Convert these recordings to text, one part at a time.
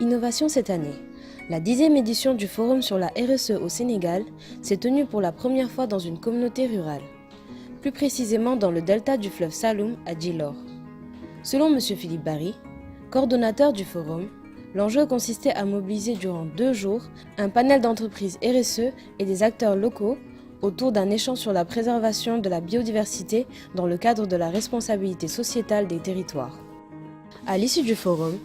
Innovation cette année. La 10e édition du Forum sur la RSE au Sénégal s'est tenue pour la première fois dans une communauté rurale, plus précisément dans le delta du fleuve Saloum à Djilor. Selon M. Philippe Barry, coordonnateur du forum, l'enjeu consistait à mobiliser durant 2 jours un panel d'entreprises RSE et des acteurs locaux autour d'un échange sur la préservation de la biodiversité dans le cadre de la responsabilité sociétale des territoires. À l'issue du forum,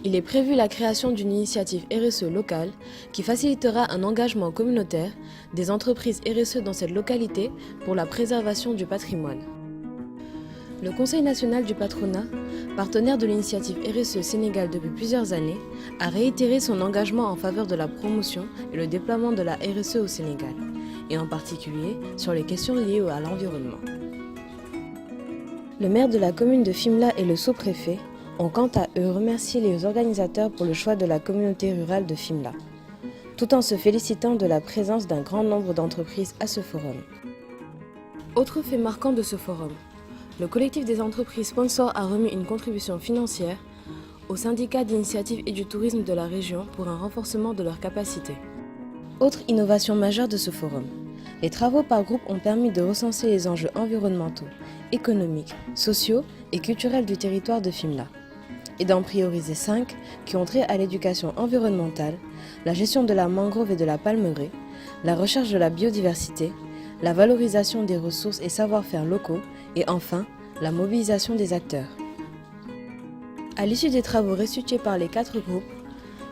il est prévu la création d'une initiative RSE locale qui facilitera un engagement communautaire des entreprises RSE dans cette localité pour la préservation du patrimoine. Le Conseil national du patronat, partenaire de l'initiative RSE Sénégal depuis plusieurs années, a réitéré son engagement en faveur de la promotion et le déploiement de la RSE au Sénégal, et en particulier sur les questions liées à l'environnement. Le maire de la commune de Fimela et le sous-préfet ont quant à eux remercié les organisateurs pour le choix de la communauté rurale de Fimela, tout en se félicitant de la présence d'un grand nombre d'entreprises à ce forum. Autre fait marquant de ce forum, le collectif des entreprises sponsors a remis une contribution financière au syndicat d'initiative et du tourisme de la région pour un renforcement de leurs capacités. Autre innovation majeure de ce forum, les travaux par groupe ont permis de recenser les enjeux environnementaux, économiques, sociaux et culturels du territoire de Fimela, et d'en prioriser 5 qui ont trait à l'éducation environnementale, la gestion de la mangrove et de la palmeraie, la recherche de la biodiversité, la valorisation des ressources et savoir-faire locaux et enfin, la mobilisation des acteurs. À l'issue des travaux restitués par les 4 groupes,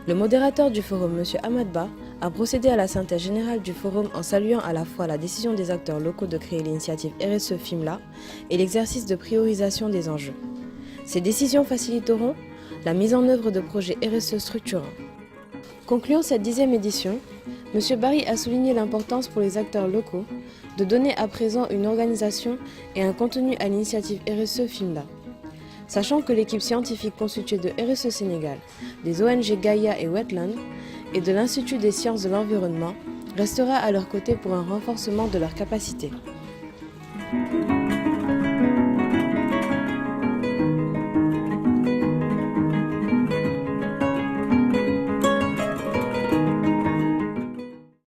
le modérateur du forum, M. Ahmad Ba, a procédé à la synthèse générale du forum en saluant à la fois la décision des acteurs locaux de créer l'initiative RSE Fimela et l'exercice de priorisation des enjeux. Ces décisions faciliteront la mise en œuvre de projets RSE structurants. Concluant cette 10e édition, M. Barry a souligné l'importance pour les acteurs locaux de donner à présent une organisation et un contenu à l'initiative RSE Fimela. Sachant que l'équipe scientifique constituée de RSE Sénégal, des ONG Gaïa et Wetland et de l'Institut des sciences de l'environnement restera à leur côté pour un renforcement de leurs capacités.